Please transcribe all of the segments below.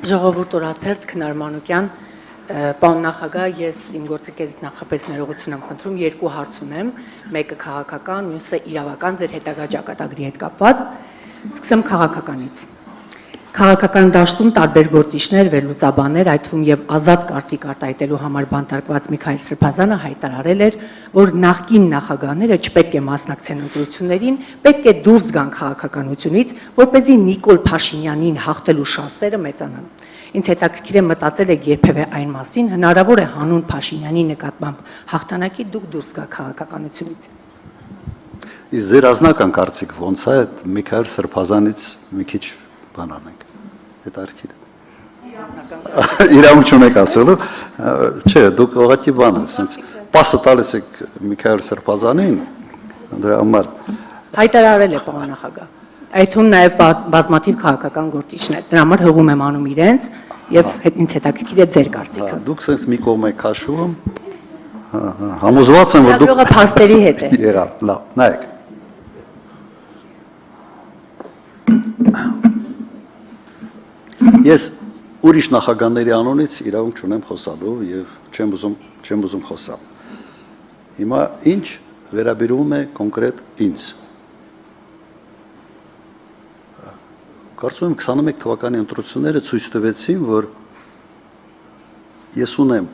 Ժողովուրդ օրաթերթ Քնար Մանուկյան, պարոն նախագահ, ես իմ գործիքերից նախապես ներողություն եմ խնդրում, երկու հարց ունեմ, մեկը քաղաքական, մյուսը իրավական, ձեր հետագա ճակատագրի հետ կապված։ Սկսեմ քաղաքականից։ Քաղաքական դաշտում տարբեր գործիչներ, վերլուծաբաններ, այդ թվում եւ ազատ կարծիք արտահայտելու համար բանտարկված Միքայել Սրբազանը հայտարարել էր, որ նախկին նախագահները չպետք է մասնակցեն ընտրություններին, պետք է դուրս գան քաղաքականությունից, որպեսզի Նիկոլ Փաշինյանին հաղթելու շանսերը մեծանան։ Ինձ հետաքրքիր է մտածել եք երբևէ այն մասին, հնարավոր է հանուն Փաշինյանի նկատմամբ հաղթանակի դուք դուրս գա քաղաքականությունից։ Իսկ ձեր ազնական կարծիք ո՞նց է Միքայել Սրբազանից մի քիչ բան անենք։ Հետարքիր։ Իրավունք չունեք ասելու, չէ, դուք ուղղակի բան է, ասենց պասը տալիս եք Միքայել Սրբազանին, դրա համար հայտարարել է պարոն նախագահ։ Այդ թվում նաև բազմաթիվ քաղաքական գործիչներ, դրա համար հողում եմ անում իրենց եւ ինձ հետաքրքիր է ձեր կարծիքը։ Դուք sense մի կողմ եք քաշում, համոզված եմ, որ դուք Լավը փաստերի հետ է։ Եղավ, լավ, նայեք։ Ես ուրիշ նախագահների անունից իրավունք չունեմ խոսալու եւ չեմ ուզում խոսալ։ Հիմա ինչ վերաբերում է կոնկրետ ինձ։ Կարծում եմ 21 թվականի ընտրությունները ցույց տվեցին, որ ես ունեմ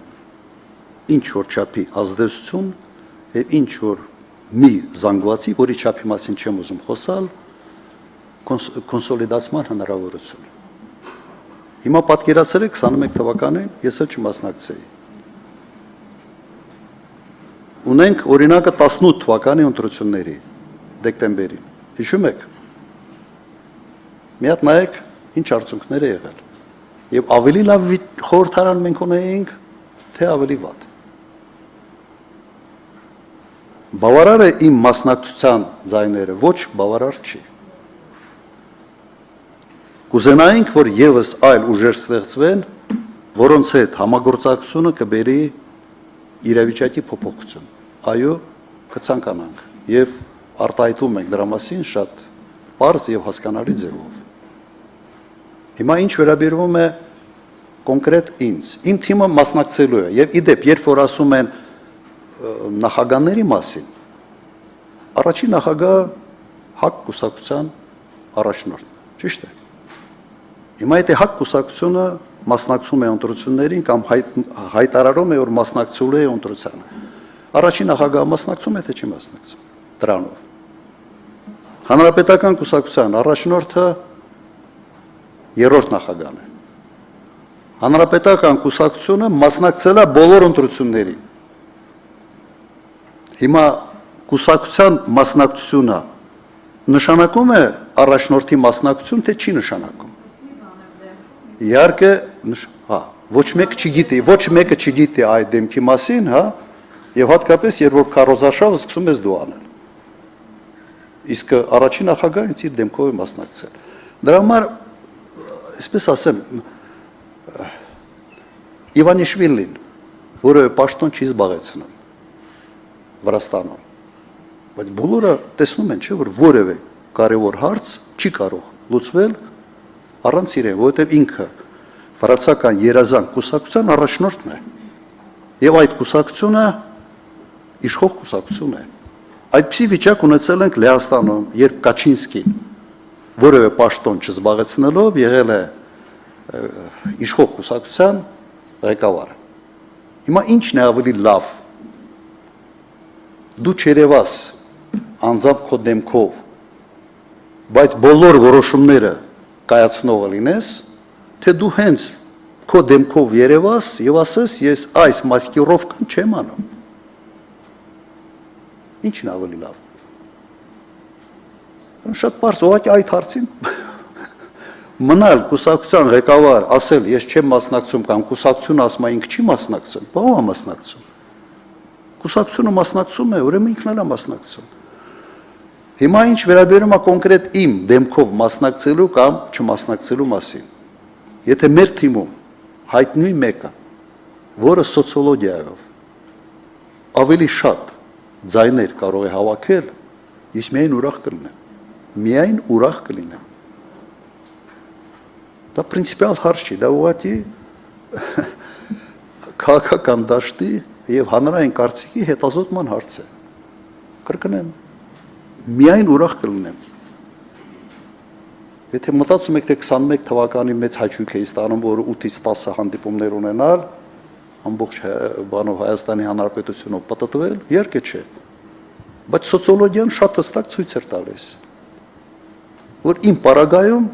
ինչ որ չափի ազդեցություն եւ ինչ որ մի զանգվածի, որի չափի մասին չեմ ուզում խոսալ, կոնսոլիդացման հնարավորություն։ Հիմա պատկերացրեք 21 թվականին ես էլ չմասնակցեի։ Ունենք օրինակը 18 թվականի ընտրությունների դեկտեմբերին։ Հիշում եք։ Մի հատ նայեք ինչ արդյունքներ է եղել։ Եվ ավելի լավ խորհրդարան մենք ունեինք, թե ավելի վատ։ Բավարար է իմ մասնակցության ձայները, ոչ բավարար չի։ Կուզենայինք, որ եւս այլ ուժեր ստեղծվեն, որոնց հետ համագործակցությունը կբերի իրավիճակի փոփոխություն։ Այո, կցանկանանք եւ արտահայտում ենք դրա մասին շատ պարզ եւ հասկանալի ձևով։ Հիմա ինչ վերաբերվում է կոնկրետ ինձ, իմ թիմը մասնակցելու է եւ իդեպ, երբ որ ասում են նախագահների մասին, առաջին նախագահը ՀԱԿ կուսակցության առաջնորդն, ճիշտ է։ Հիմա եթե ՀԱԿ կուսակցությունը մասնակցում է ընտրություններին կամ հայտարարում է, որ մասնակցելու է ընտրությանը, առաջին նախագահը մասնակցում է, թե չի մասնակցում դրանով։ Հանրապետական կուսակցության առաջնորդը երրորդ նախագահն է։ Հանրապետական կուսակցությունը մասնակցել է բոլոր ընտրություններին։ Հիմա կուսակցության մասնակցությունը նշանակում է առաջնորդի մասնակցություն, թե չի նշանակում։ Իհարկե, ոչ մեկը չգիտի այդ դեմքի մասին, հա, եւ հատկապես երբ որ քարոզարշավը սկսում ես դու անել։ Իսկ առաջին նախագահը ինձ իր դեմքով է մասնակցել։ Դրա համար, այսպես ասեմ, Իվանիշվիլին որևէ պաշտոն չի զբաղեցնում Վրաստանում։ Բայց բոլորը տեսնում են, չէ, որ որևէ կարևոր հարց չի կարող լուծվել առանց իրեն, որովհետև ինքը վրացական երազանք կուսակցության առաջնորդն է։ Եվ այդ կուսակցությունը իշխող կուսակցություն է։ Այդպիսի վիճակ ունեցել ենք Լեհաստանում, երբ Կաչինսկին որևէ պաշտոն չզբաղեցնելով եղել է իշխող կուսակցության ղեկավարը։ Հիմա ինչն է ավելի լավ։ Դու չերևաս անձամբ քո դեմքով, բայց բոլոր որոշումները կայացնողը լինես, թե դու հենց քո դեմքով երևաս եւ ասես ես այս մասկիրովկան չեմ անում։ Ինչն ավելի լավ։ Շատ պարզ, ուղղակի այդ հարցին մնալ կուսակցության ղեկավար, ասել ես չեմ մասնակցում կամ կուսակցությունը ասում է ինքը չի մասնակցում, բա ո՞վ է մասնակցում։ Կուսակցությունը մասնակցում է, ուրեմն ինքն էլ է մասնակցում։ Հիմա ինչ վերաբերում է կոնկրետ իմ դեմքով մասնակցելու կամ չմասնակցելու մասին։ Եթե մեր թիմում հայտնվի մեկը, որը սոցիոլոգիայով ավելի շատ ձայներ կարող է հավաքել, ես միայն ուրախ կլինեմ։ Միայն ուրախ կլինեմ։ Դա պրինցիպիալ հարց չի, դա ուղղակի քաղաքական դաշտի եւ հանրային կարծիքի հետազոտման հարց է։ Կրկնեմ, միայն ուրախ կլինեմ։ Եթե մտածում եք, թե 21 թվականի մեծ հաճույք է ստանում, որ 8-ից 10 հանդիպումներ ունենալ, ամբողջ բանով Հայաստանի Հանրապետությունով պատտվել, իհարկե չէ։ Բայց սոցիոլոգիան շատ հստակ ցույց էր տալիս, որ իմ պարագայում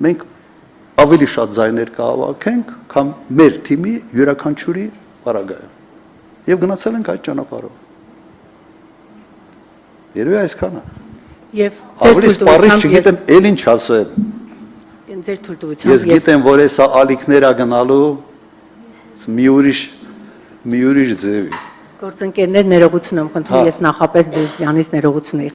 մենք ավելի շատ ձայներ կհավաքենք, քան մեր թիմի յուրաքանչյուրի պարագայում։ Եվ գնացել ենք այդ ճանապարհով։ Երևի այսքանը։ Եվ Ավելի սպառիչ չգիտեմ, էլ ինչ ասեմ։ ձեր թույլտվությամբ Ես գիտեմ, որ այս ալիքները գնալու մի ուրիշ ձևի։ Գործընկերներ ներողություն եմ խնդրում, ես նախապես ձեզանից ներողություն եմ